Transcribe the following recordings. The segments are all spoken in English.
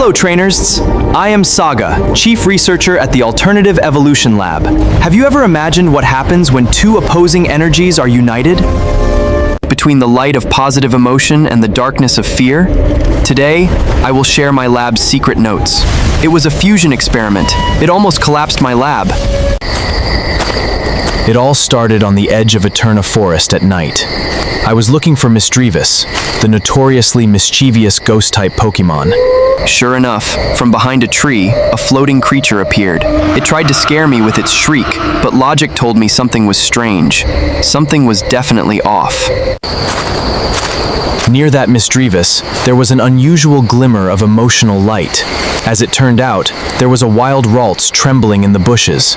Hello, trainers. I am SAGA, Chief Researcher at the Alternative Evolution Lab. Have you ever imagined what happens when two opposing energies are united? Between the light of positive emotion and the darkness of fear? Today, I will share my lab's secret notes. It was a fusion experiment. It almost collapsed my lab. It all started on the edge of Eterna Forest at night. I was looking for Misdreavus, the notoriously mischievous ghost-type Pokémon. Sure enough, from behind a tree, a floating creature appeared. It tried to scare me with its shriek, but logic told me something was strange. Something was definitely off. Near that Misdreavus, there was an unusual glimmer of emotional light. As it turned out, there was a wild Ralts trembling in the bushes.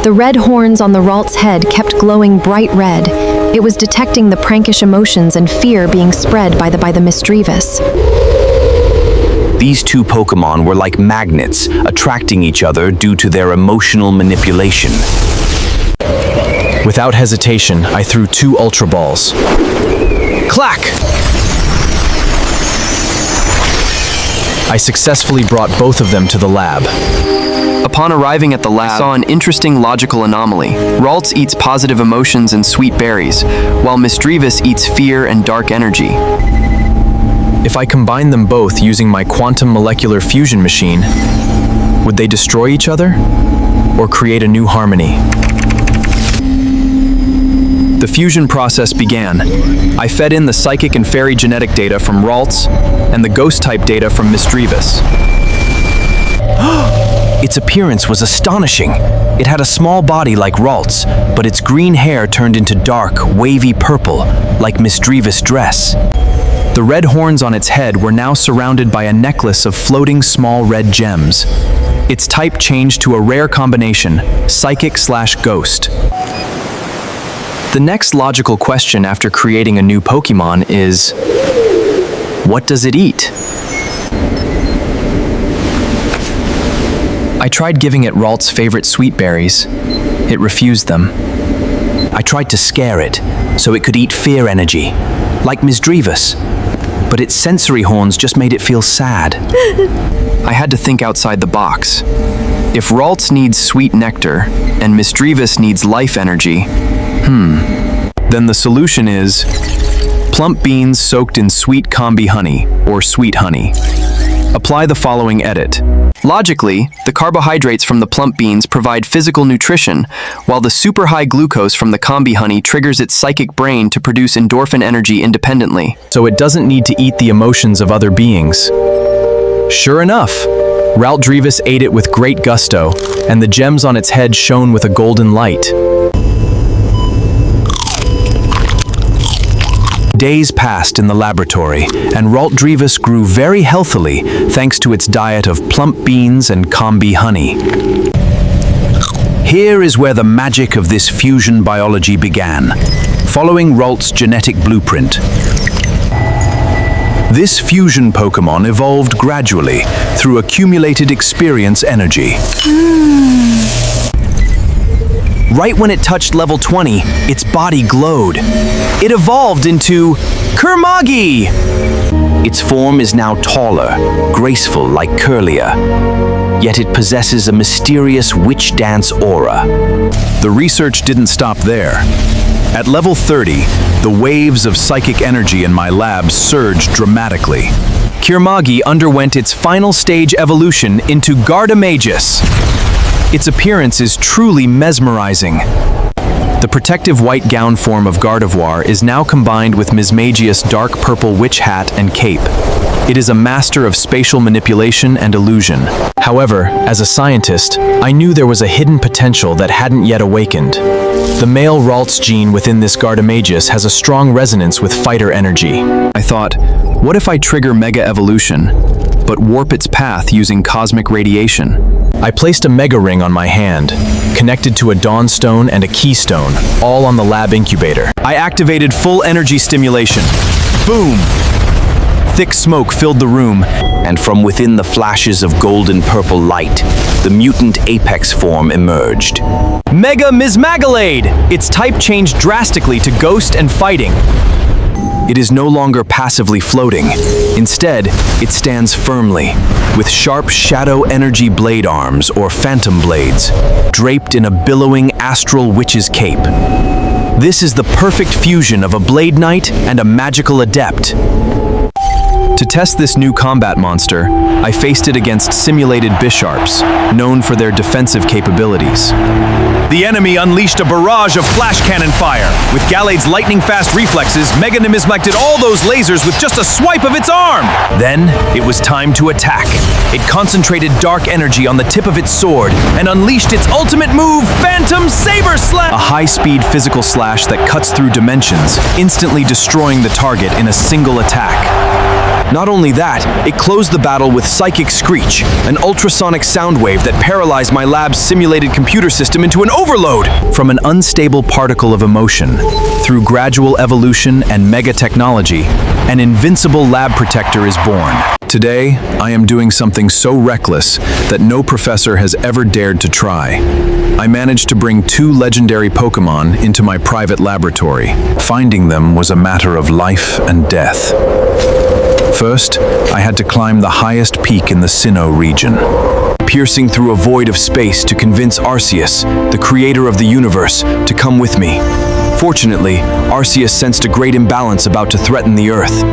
The red horns on the Ralt's head kept glowing bright red. It was detecting the prankish emotions and fear being spread by the Misdreavus. These two Pokémon were like magnets, attracting each other due to their emotional manipulation. Without hesitation, I threw 2 Ultra Balls. Clack! I successfully brought both of them to the lab. Upon arriving at the lab, I saw an interesting logical anomaly. Ralts eats positive emotions and sweet berries, while Misdreavus eats fear and dark energy. If I combine them both using my quantum molecular fusion machine, would they destroy each other or create a new harmony? The fusion process began. I fed in the psychic and fairy genetic data from Ralts and the ghost-type data from Misdreavus. Its appearance was astonishing. It had a small body like Ralts, but its green hair turned into dark, wavy purple, like Misdreavus' dress. The red horns on its head were now surrounded by a necklace of floating small red gems. Its type changed to a rare combination, psychic/ghost. The next logical question after creating a new Pokémon is, what does it eat? I tried giving it Ralts' favorite sweet berries. It refused them. I tried to scare it, so it could eat fear energy, like Misdreavus, but its sensory horns just made it feel sad. I had to think outside the box. If Ralts needs sweet nectar, and Misdreavus needs life energy, then the solution is plump beans soaked in sweet combi honey, or sweet honey. Apply the following edit. Logically, the carbohydrates from the plump beans provide physical nutrition, while the super high glucose from the combi honey triggers its psychic brain to produce endorphin energy independently. So it doesn't need to eat the emotions of other beings. Sure enough, Raltdreavus ate it with great gusto, and the gems on its head shone with a golden light. Days passed in the laboratory, and Raltdreavus grew very healthily thanks to its diet of plump beans and combi honey. Here is where the magic of this fusion biology began, following Ralts' genetic blueprint. This fusion Pokémon evolved gradually through accumulated experience energy. Right when it touched level 20, its body glowed. It evolved into Kurmagi! Its form is now taller, graceful like Curlia, yet it possesses a mysterious witch dance aura. The research didn't stop there. At level 30, the waves of psychic energy in my lab surged dramatically. Kurmagi underwent its final stage evolution into Gardamis. Its appearance is truly mesmerizing. The protective white gown form of Gardevoir is now combined with Mismagius' dark purple witch hat and cape. It is a master of spatial manipulation and illusion. However, as a scientist, I knew there was a hidden potential that hadn't yet awakened. The male Ralts gene within this Gardamis has a strong resonance with fighter energy. I thought, what if I trigger Mega Evolution, but warp its path using cosmic radiation? I placed a Mega Ring on my hand, connected to a Dawnstone and a Keystone, all on the lab incubator. I activated full energy stimulation. Boom! Thick smoke filled the room, And from within the flashes of golden purple light, the mutant apex form emerged. Maggalade! Its type changed drastically to ghost and fighting. It is no longer passively floating. Instead, it stands firmly, with sharp shadow energy blade arms or phantom blades, draped in a billowing astral witch's cape. This is the perfect fusion of a blade knight and a magical adept. To test this new combat monster, I faced it against simulated Bisharps, known for their defensive capabilities. The enemy unleashed a barrage of flash cannon fire. With Gallade's lightning-fast reflexes, Maggalade deflected all those lasers with just a swipe of its arm. Then, it was time to attack. It concentrated dark energy on the tip of its sword and unleashed its ultimate move, Phantom Saber Slash! A high-speed physical slash that cuts through dimensions, instantly destroying the target in a single attack. Not only that, it closed the battle with Psychic Screech, an ultrasonic sound wave that paralyzed my lab's simulated computer system into an overload. From an unstable particle of emotion, through gradual evolution and mega technology, an invincible lab protector is born. Today, I am doing something so reckless that no professor has ever dared to try. I managed to bring 2 legendary Pokémon into my private laboratory. Finding them was a matter of life and death. First, I had to climb the highest peak in the Sinnoh region, piercing through a void of space to convince Arceus, the creator of the universe, to come with me. Fortunately, Arceus sensed a great imbalance about to threaten the Earth.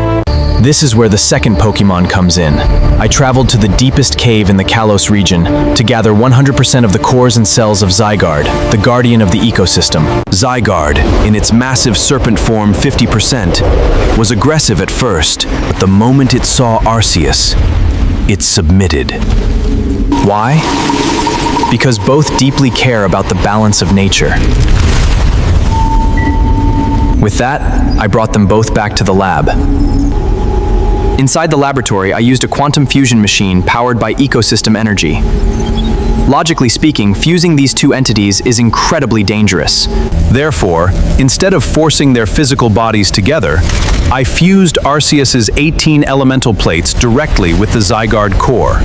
This is where the second Pokémon comes in. I traveled to the deepest cave in the Kalos region to gather 100% of the cores and cells of Zygarde, the guardian of the ecosystem. Zygarde, in its massive serpent form 50%, was aggressive at first, but the moment it saw Arceus, it submitted. Why? Because both deeply care about the balance of nature. With that, I brought them both back to the lab. Inside the laboratory, I used a quantum fusion machine powered by ecosystem energy. Logically speaking, fusing these 2 entities is incredibly dangerous. Therefore, instead of forcing their physical bodies together, I fused Arceus's 18 elemental plates directly with the Zygarde core.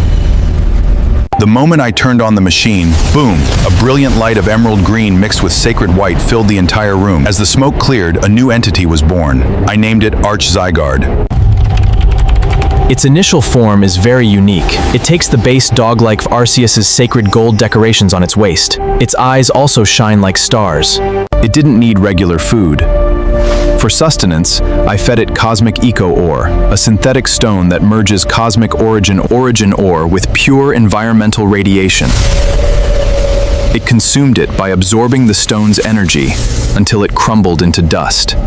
The moment I turned on the machine, boom, a brilliant light of emerald green mixed with sacred white filled the entire room. As the smoke cleared, a new entity was born. I named it Arch Zygarde. Its initial form is very unique. It takes the base dog-like of Arceus's sacred gold decorations on its waist. Its eyes also shine like stars. It didn't need regular food. For sustenance, I fed it Cosmic Eco Ore, a synthetic stone that merges cosmic origin ore with pure environmental radiation. It consumed it by absorbing the stone's energy until it crumbled into dust.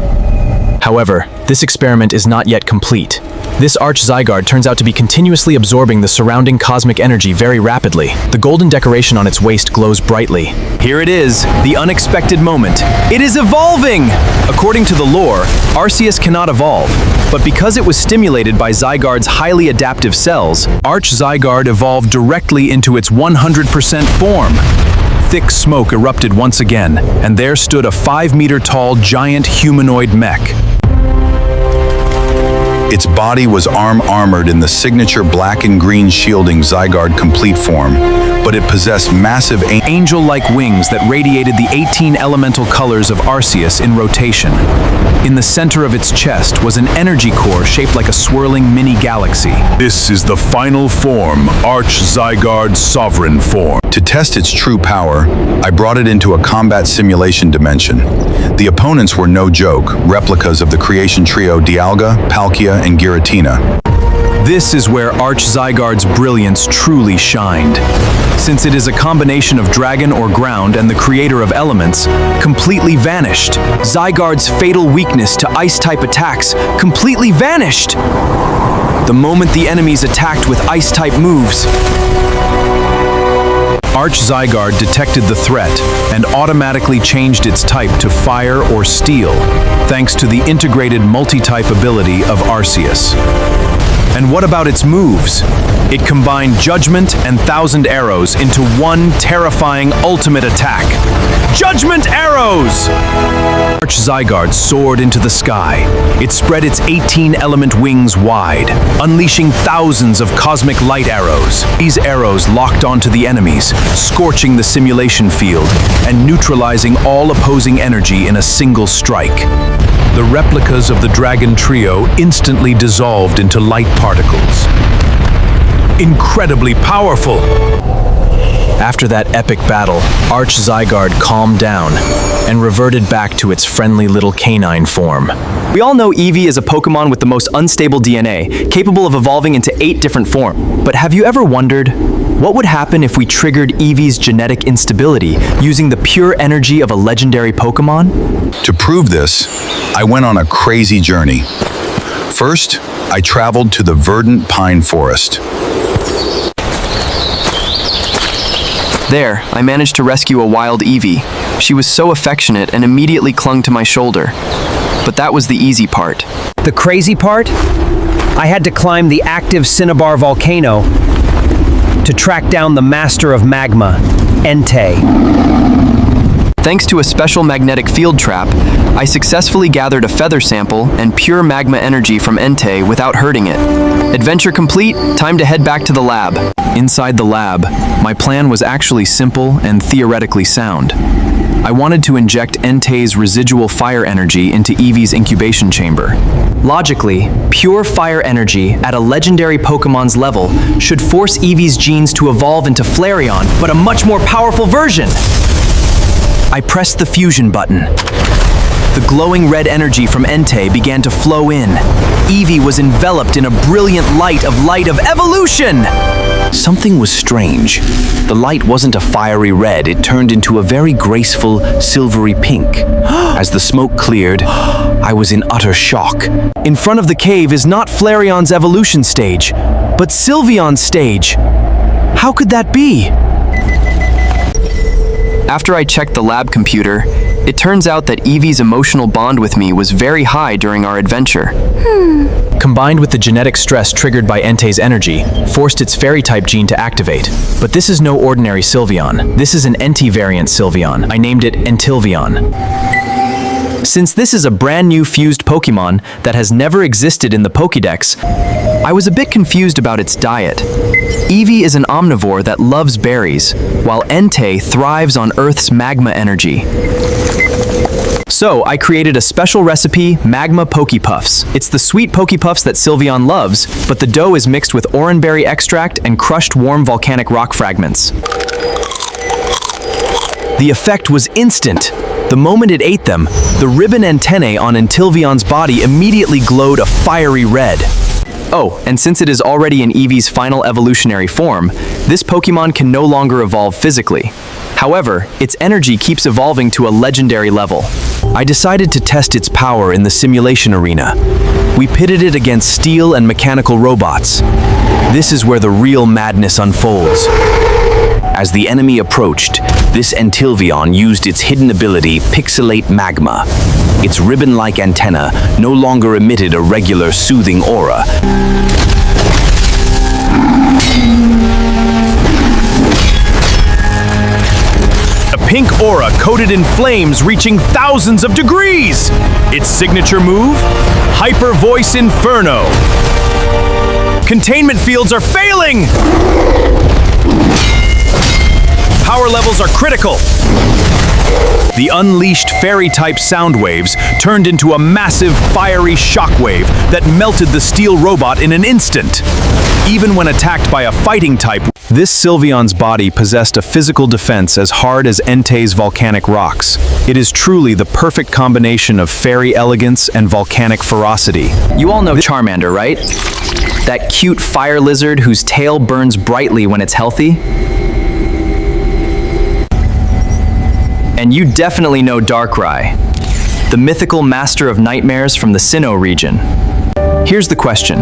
However, this experiment is not yet complete. This Arch Zygarde turns out to be continuously absorbing the surrounding cosmic energy very rapidly. The golden decoration on its waist glows brightly. Here it is, the unexpected moment. It is evolving! According to the lore, Arceus cannot evolve, but because it was stimulated by Zygarde's highly adaptive cells, Arch Zygarde evolved directly into its 100% form. Thick smoke erupted once again, and there stood a 5-meter-tall giant humanoid mech. Its body was armored in the signature black and green shielding Zygarde complete form, but it possessed massive angel-like wings that radiated the 18 elemental colors of Arceus in rotation. In the center of its chest was an energy core shaped like a swirling mini-galaxy. This is the final form, Arch Zygarde's sovereign form. To test its true power, I brought it into a combat simulation dimension. The opponents were no joke, replicas of the creation trio Dialga, Palkia, and Giratina. This is where Arch Zygarde's brilliance truly shined. Since it is a combination of dragon or ground and the creator of elements, completely vanished. Zygarde's fatal weakness to ice-type attacks completely vanished. The moment the enemies attacked with ice-type moves, Arch Zygarde detected the threat and automatically changed its type to fire or steel, thanks to the integrated multi-type ability of Arceus. And what about its moves? It combined Judgment and Thousand Arrows into one terrifying ultimate attack. Judgment Arrows! Arch Zygarde soared into the sky. It spread its 18-element wings wide, unleashing thousands of cosmic light arrows. These arrows locked onto the enemies, scorching the simulation field and neutralizing all opposing energy in a single strike. the replicas of the dragon trio instantly dissolved into light particles. Incredibly powerful! After that epic battle, Arch Zygarde calmed down and reverted back to its friendly little canine form. We all know Eevee is a Pokémon with the most unstable DNA, capable of evolving into 8 different forms. But have you ever wondered, what would happen if we triggered Eevee's genetic instability using the pure energy of a legendary Pokémon? To prove this, I went on a crazy journey. First, I traveled to the verdant pine forest. There, I managed to rescue a wild Eevee. She was so affectionate and immediately clung to my shoulder. But that was the easy part. The crazy part? I had to climb the active Cinnabar volcano to track down the master of magma, Entei. Thanks to a special magnetic field trap, I successfully gathered a feather sample and pure magma energy from Entei without hurting it. Adventure complete, time to head back to the lab. Inside the lab, my plan was actually simple and theoretically sound. I wanted to inject Entei's residual fire energy into Eevee's incubation chamber. Logically, pure fire energy at a legendary Pokémon's level should force Eevee's genes to evolve into Flareon, but a much more powerful version. I pressed the fusion button. The glowing red energy from Entei began to flow in. Eevee was enveloped in a brilliant light of evolution! Something was strange. The light wasn't a fiery red, it turned into a very graceful, silvery pink. As the smoke cleared, I was in utter shock. In front of the cave is not Flareon's evolution stage, but Sylveon's stage. How could that be? After I checked the lab computer, it turns out that Eevee's emotional bond with me was very high during our adventure. Combined with the genetic stress triggered by Entei's energy, forced its fairy-type gene to activate. But this is no ordinary Sylveon. This is an Enti-variant Sylveon. I named it Entilion. Since this is a brand new fused Pokémon that has never existed in the Pokédex, I was a bit confused about its diet. Eevee is an omnivore that loves berries, while Entei thrives on Earth's magma energy. So I created a special recipe, Magma Pokepuffs. It's the sweet Pokepuffs that Sylveon loves, but the dough is mixed with oranberry extract and crushed warm volcanic rock fragments. The effect was instant. The moment it ate them, the ribbon antennae on Entilvion's body immediately glowed a fiery red. Oh, and since it is already in Eevee's final evolutionary form, this Pokémon can no longer evolve physically. However, its energy keeps evolving to a legendary level. I decided to test its power in the simulation arena. We pitted it against steel and mechanical robots. This is where the real madness unfolds. As the enemy approached, this Entilion used its hidden ability, Pixelate Magma. Its ribbon-like antenna no longer emitted a regular soothing aura. A pink aura coated in flames reaching thousands of degrees! Its signature move? Hyper Voice Inferno! Containment fields are failing! Power levels are critical! The unleashed fairy-type sound waves turned into a massive fiery shockwave that melted the steel robot in an instant. Even when attacked by a fighting type, this Sylveon's body possessed a physical defense as hard as Entei's volcanic rocks. It is truly the perfect combination of fairy elegance and volcanic ferocity. You all know Charmander, right? That cute fire lizard whose tail burns brightly when it's healthy? And you definitely know Darkrai, the mythical master of nightmares from the Sinnoh region. Here's the question.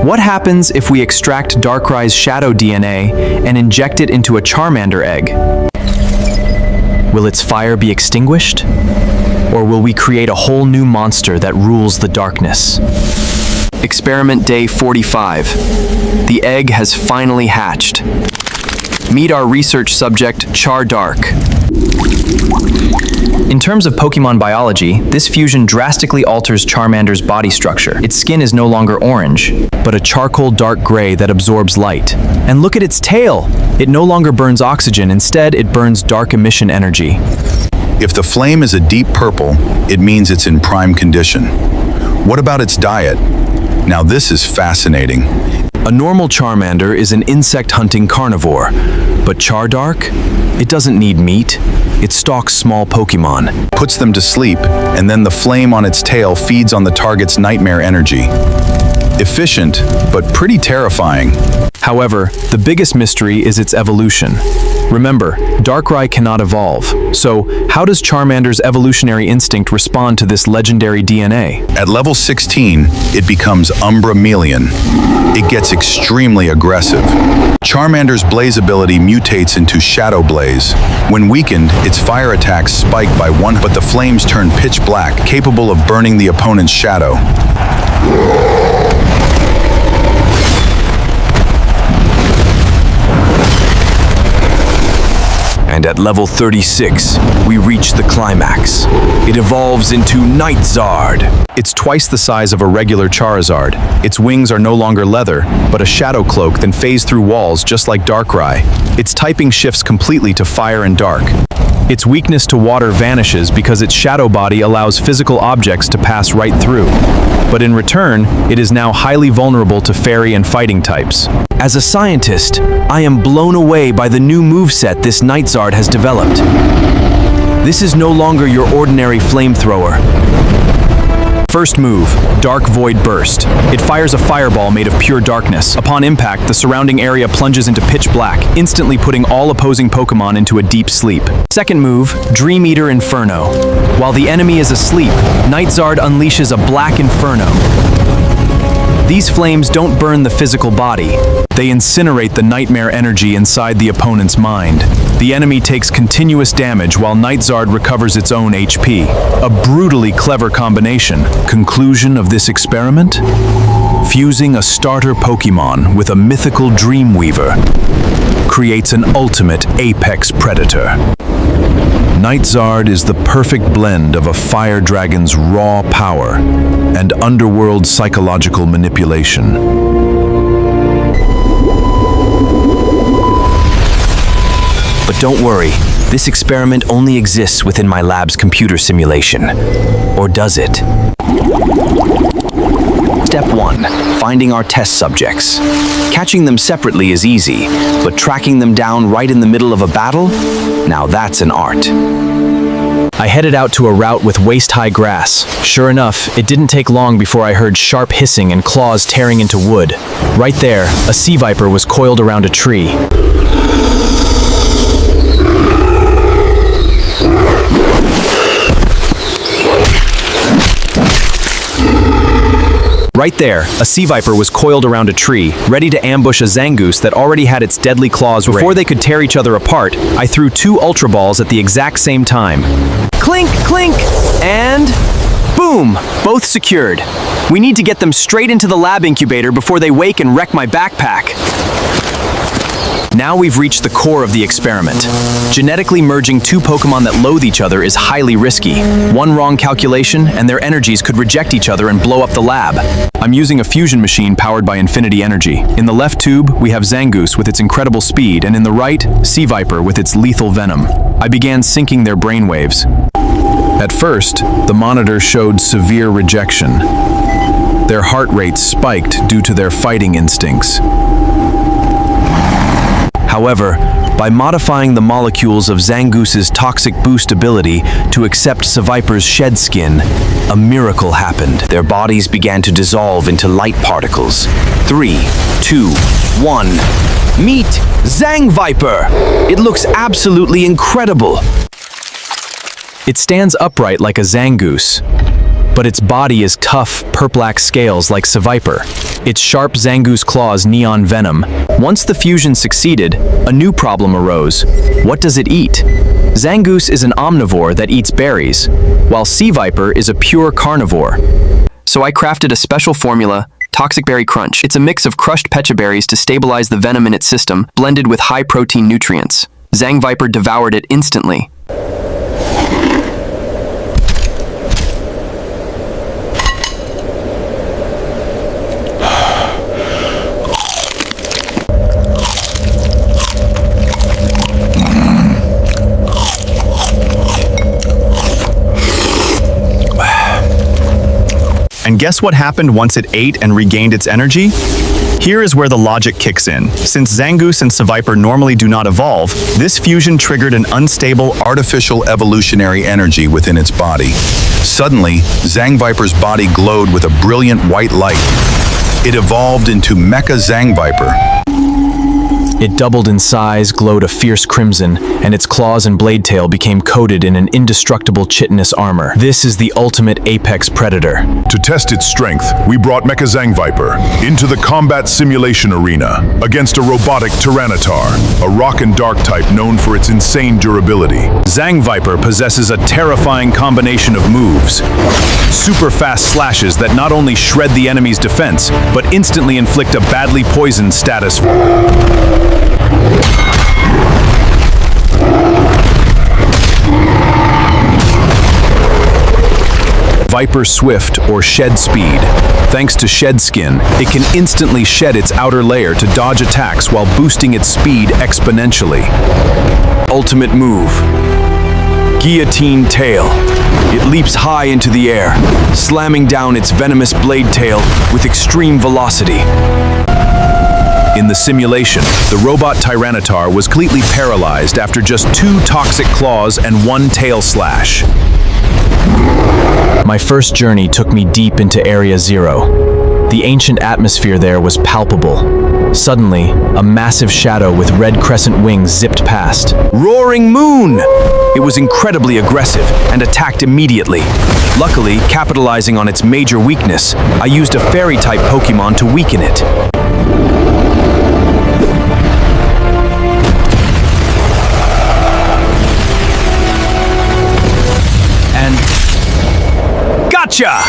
What happens if we extract Darkrai's shadow DNA and inject it into a Charmander egg? Will its fire be extinguished? Or will we create a whole new monster that rules the darkness? Experiment day 45. The egg has finally hatched. Meet our research subject, Char Dark. In terms of Pokemon biology, this fusion drastically alters Charmander's body structure. Its skin is no longer orange, but a charcoal dark gray that absorbs light. And look at its tail! It no longer burns oxygen, instead it burns dark emission energy. If the flame is a deep purple, it means it's in prime condition. What about its diet? Now this is fascinating. A normal Charmander is an insect-hunting carnivore, but Chardark? It doesn't need meat. It stalks small Pokémon. Puts them to sleep, and then the flame on its tail feeds on the target's nightmare energy. Efficient, but pretty terrifying. However, the biggest mystery is its evolution. Remember, Darkrai cannot evolve, so how does Charmander's evolutionary instinct respond to this legendary DNA? At level 16, it becomes Umbra-Melian. It gets extremely aggressive. Charmander's Blaze ability mutates into Shadow Blaze. When weakened, its fire attacks spike by 1, but the flames turn pitch black, capable of burning the opponent's shadow. And at level 36, we reach the climax. It evolves into Zygarde. It's twice the size of a regular Charizard. Its wings are no longer leather, but a shadow cloak that phase through walls just like Darkrai. Its typing shifts completely to fire and dark. Its weakness to water vanishes because its shadow body allows physical objects to pass right through. But in return, it is now highly vulnerable to fairy and fighting types. As a scientist, I am blown away by the new moveset this Zygarde has developed. This is no longer your ordinary flamethrower. First move, Dark Void Burst. It fires a fireball made of pure darkness. Upon impact, the surrounding area plunges into pitch black, instantly putting all opposing Pokémon into a deep sleep. Second move, Dream Eater Inferno. While the enemy is asleep, Zygarde unleashes a black inferno. These flames don't burn the physical body. They incinerate the nightmare energy inside the opponent's mind. The enemy takes continuous damage while Zygarde recovers its own HP. A brutally clever combination. Conclusion of this experiment? Fusing a starter Pokémon with a mythical Dreamweaver creates an ultimate apex predator. Zygarde is the perfect blend of a fire dragon's raw power and underworld psychological manipulation. But don't worry, this experiment only exists within my lab's computer simulation. Or does it? Step 1. Finding our test subjects. Catching them separately is easy, but tracking them down right in the middle of a battle? Now that's an art. I headed out to a route with waist-high grass. Sure enough, it didn't take long before I heard sharp hissing and claws tearing into wood. Right there, a Zangviper was coiled around a tree. Right there, a Zangviper was coiled around a tree, ready to ambush a Zangoose that already had its deadly claws ready. Before they could tear each other apart, I threw 2 Ultra Balls at the exact same time. Clink, clink, and boom! Both secured. We need to get them straight into the lab incubator before they wake and wreck my backpack. Now we've reached the core of the experiment. Genetically merging 2 Pokémon that loathe each other is highly risky. One wrong calculation, and their energies could reject each other and blow up the lab. I'm using a fusion machine powered by infinity energy. In the left tube, we have Zangoose with its incredible speed, and in the right, Zangviper with its lethal venom. I began syncing their brainwaves. At first, the monitor showed severe rejection. Their heart rates spiked due to their fighting instincts. However, by modifying the molecules of Zangoose's toxic boost ability to accept Zangviper's shed skin, a miracle happened. Their bodies began to dissolve into light particles. 3, 2, 1. Meet Zangviper! It looks absolutely incredible. It stands upright like a Zangoose, but its body is tough, purple-black scales like Zangviper. Its sharp Zangoose claws neon venom. Once the fusion succeeded, a new problem arose. What does it eat? Zangoose is an omnivore that eats berries, while Zangviper is a pure carnivore. So I crafted a special formula, Toxic Berry Crunch. It's a mix of crushed pecha berries to stabilize the venom in its system, blended with high-protein nutrients. Zangviper devoured it instantly. And guess what happened once it ate and regained its energy? Here is where the logic kicks in. Since Zangoose and Zangviper normally do not evolve, this fusion triggered an unstable Artificial evolutionary energy within its body. Suddenly, Zangviper's body glowed with a brilliant white light. It evolved into Mecha Zangviper. It doubled in size, glowed a fierce crimson, and its claws and blade tail became coated in an indestructible chitinous armor. This is the ultimate apex predator. To test its strength, we brought Mecha Zangviper into the combat simulation arena against a robotic Tyranitar, a rock and dark type known for its insane durability. Zangviper possesses a terrifying combination of moves. Super fast slashes that not only shred the enemy's defense, but instantly inflict a badly poisoned status. Viper Swift or Shed Speed. Thanks to Shed Skin, it can instantly shed its outer layer to dodge attacks while boosting its speed exponentially. Ultimate move. Guillotine Tail. It leaps high into the air, slamming down its venomous blade tail with extreme velocity. In the simulation, the robot Tyranitar was completely paralyzed after just 2 toxic claws and 1 tail slash. My first journey took me deep into Area Zero. The ancient atmosphere there was palpable. Suddenly, a massive shadow with red crescent wings zipped past. Roaring Moon! It was incredibly aggressive and attacked immediately. Luckily, capitalizing on its major weakness, I used a fairy-type Pokémon to weaken it. Gotcha!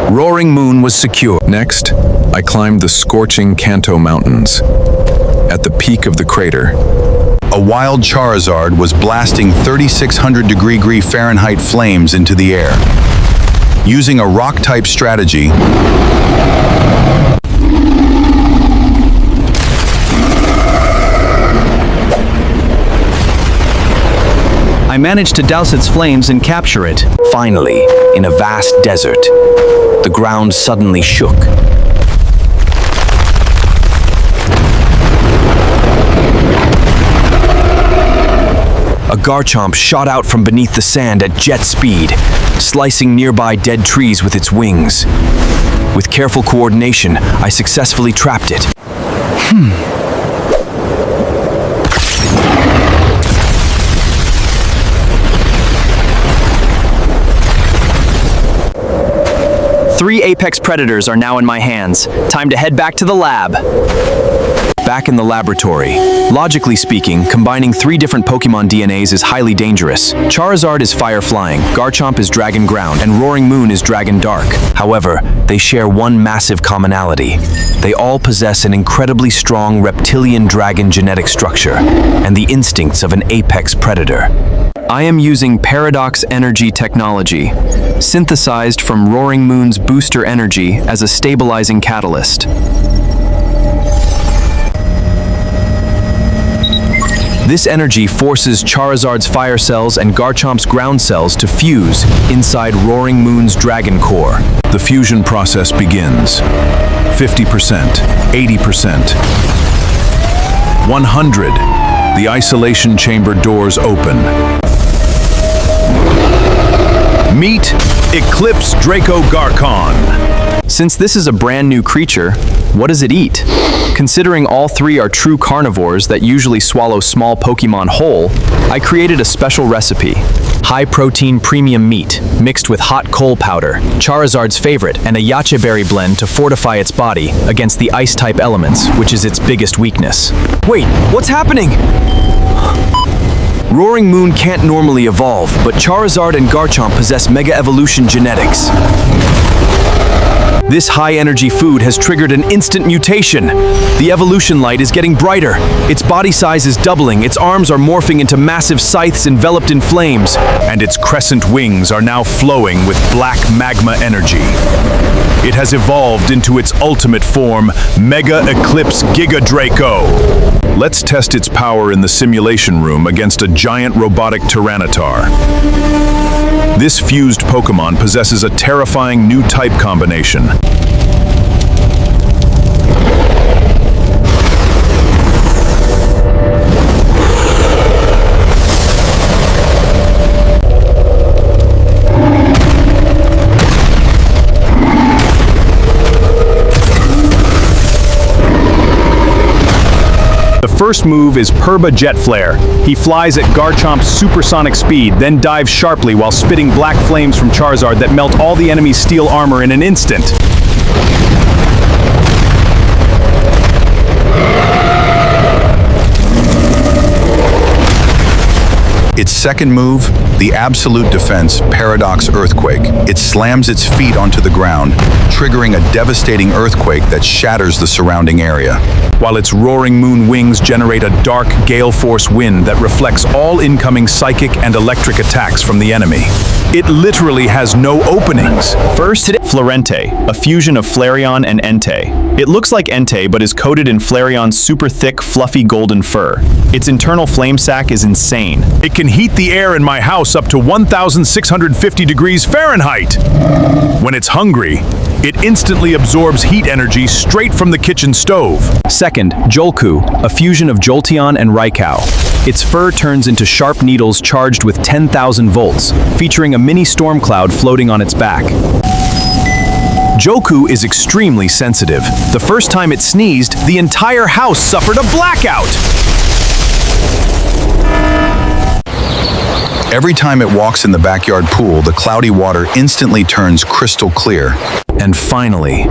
Roaring Moon was secure. Next, I climbed the scorching Kanto Mountains. At the peak of the crater, A wild Charizard was blasting 3,600-degree Fahrenheit flames into the air. Using a rock-type strategy, I managed to douse its flames and capture it. Finally, in a vast desert, the ground suddenly shook. A Garchomp shot out from beneath the sand at jet speed, slicing nearby dead trees with its wings. With careful coordination, I successfully trapped it. 3 apex predators are now in my hands. Time to head back to the lab. Back in the laboratory. Logically speaking, combining 3 different Pokemon DNAs is highly dangerous. Charizard is Fire Flying, Garchomp is Dragon Ground, and Roaring Moon is Dragon Dark. However, they share one massive commonality. They all possess an incredibly strong reptilian dragon genetic structure and the instincts of an apex predator. I am using Paradox Energy technology, synthesized from Roaring Moon's booster energy as a stabilizing catalyst. This energy forces Charizard's fire cells and Garchomp's ground cells to fuse inside Roaring Moon's dragon core. the fusion process begins. 50%, 80%, 100. The isolation chamber doors open. Meet Eclipse Draco Garchomp. Since this is a brand new creature, what does it eat? Considering all 3 are true carnivores that usually swallow small Pokemon whole, I created a special recipe. High-protein premium meat, mixed with hot coal powder, Charizard's favorite, and a yache berry blend to fortify its body against the ice-type elements, which is its biggest weakness. Wait, what's happening? Roaring Moon can't normally evolve, but Charizard and Garchomp possess Mega Evolution genetics. This high-energy food has triggered an instant mutation. The evolution light is getting brighter. Its body size is doubling, its arms are morphing into massive scythes enveloped in flames, And its crescent wings are now flowing with black magma energy. It has evolved into its ultimate form, Mega Eclipse Giga Draco. Let's test its power in the simulation room against a giant robotic Tyranitar. This fused Pokémon possesses a terrifying new type combination. The first move is Purba Jet Flare. He flies at Garchomp's supersonic speed, then dives sharply while spitting black flames from Charizard that melt all the enemy's steel armor in an instant. Its second move, the absolute defense Paradox Earthquake. It slams its feet onto the ground, triggering a devastating earthquake that shatters the surrounding area. While its roaring moon wings generate a dark gale force wind that reflects all incoming psychic and electric attacks from the enemy. It literally has no openings. First, Florente, a fusion of Flareon and Entei. It looks like Entei, but is coated in Flareon's super thick, fluffy golden fur. Its internal flame sac is insane. It can heat the air in my house up to 1,650 degrees Fahrenheit. When it's hungry, it instantly absorbs heat energy straight from the kitchen stove. Second, Jolku, a fusion of Jolteon and Raikou. Its fur turns into sharp needles charged with 10,000 volts, featuring a mini storm cloud floating on its back. Joku is extremely sensitive. The first time it sneezed, the entire house suffered a blackout. Every time it walks in the backyard pool, the cloudy water instantly turns crystal clear. And finally,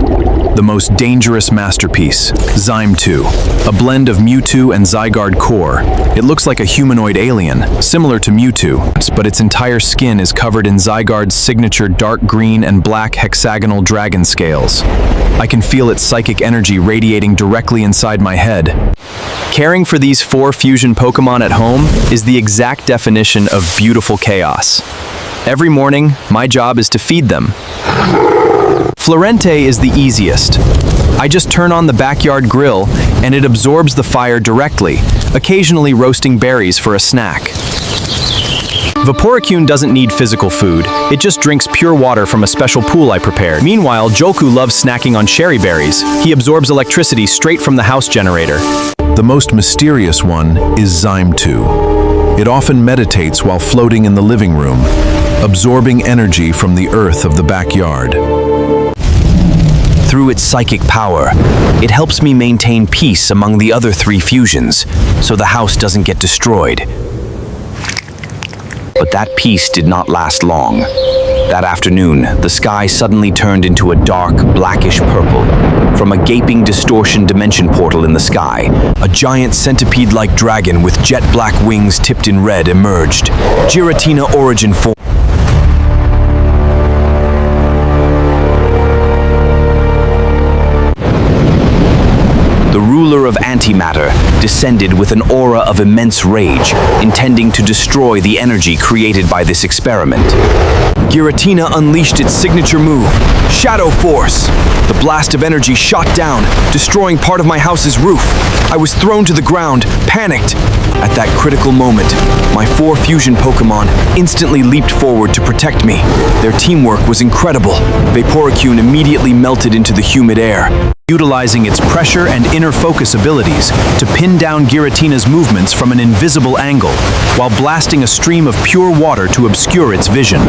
the most dangerous masterpiece, Zangviper, a blend of Mewtwo and Zygarde core. It looks like a humanoid alien, similar to Mewtwo, but its entire skin is covered in Zygarde's signature dark green and black hexagonal dragon scales. I can feel its psychic energy radiating directly inside my head. Caring for these 4 fusion Pokémon at home is the exact definition of beautiful chaos. Every morning, my job is to feed them. Florente is the easiest. I just turn on the backyard grill and it absorbs the fire directly, occasionally roasting berries for a snack. Vaporicune doesn't need physical food, it just drinks pure water from a special pool I prepared. Meanwhile, Jolku loves snacking on cherry berries. He absorbs electricity straight from the house generator. The most mysterious one is Zangviper. It often meditates while floating in the living room, absorbing energy from the earth of the backyard. Through its psychic power, it helps me maintain peace among the other 3 fusions, so the house doesn't get destroyed. But that peace did not last long. That afternoon, the sky suddenly turned into a dark, blackish purple. From a gaping distortion dimension portal in the sky, a giant centipede-like dragon with jet black wings tipped in red emerged. Giratina origin form. The ruler of antimatter descended with an aura of immense rage, intending to destroy the energy created by this experiment. Giratina unleashed its signature move, Shadow Force. The blast of energy shot down, destroying part of my house's roof. I was thrown to the ground, panicked. At that critical moment, my 4 fusion Pokémon instantly leaped forward to protect me. Their teamwork was incredible. Vaporicune immediately melted into the humid air, utilizing its pressure and inner focus abilities to pin down Giratina's movements from an invisible angle, while blasting a stream of pure water to obscure its vision.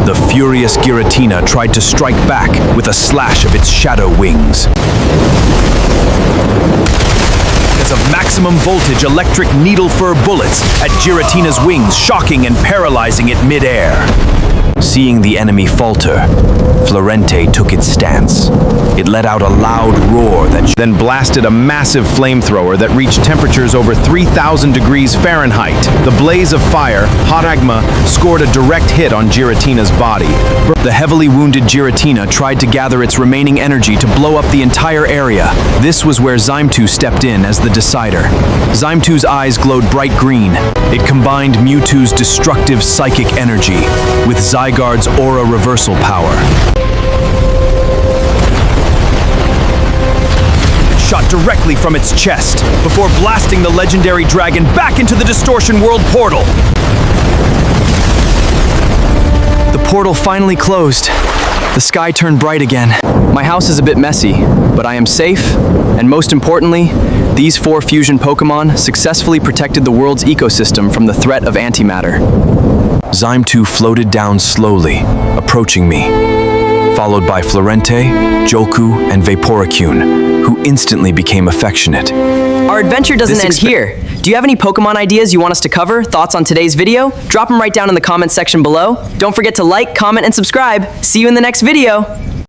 The furious Giratina tried to strike back with a slash of its shadow wings. Of maximum voltage electric needle fur bullets at Giratina's wings, shocking and paralyzing it mid-air. Seeing the enemy falter, Florente took its stance. It let out a loud roar that then blasted a massive flamethrower that reached temperatures over 3,000 degrees Fahrenheit. The blaze of fire, hot magma, scored a direct hit on Giratina's body. The heavily wounded Giratina tried to gather its remaining energy to blow up the entire area. This was where Zangviper stepped in as the decider. Zangviper's eyes glowed bright green. It combined Mewtwo's destructive psychic energy with Zygarde's aura reversal power. It shot directly from its chest before blasting the legendary dragon back into the Distortion World portal. The portal finally closed. The sky turned bright again. My house is a bit messy, but I am safe, and most importantly, these 4 fusion Pokémon successfully protected the world's ecosystem from the threat of antimatter. Zyme 2 floated down slowly, approaching me, followed by Florente, Jolku, and Vaporacune, who instantly became affectionate. Our adventure doesn't end here. Do you have any Pokemon ideas you want us to cover? Thoughts on today's video? Drop them right down in the comments section below. Don't forget to like, comment, and subscribe. See you in the next video.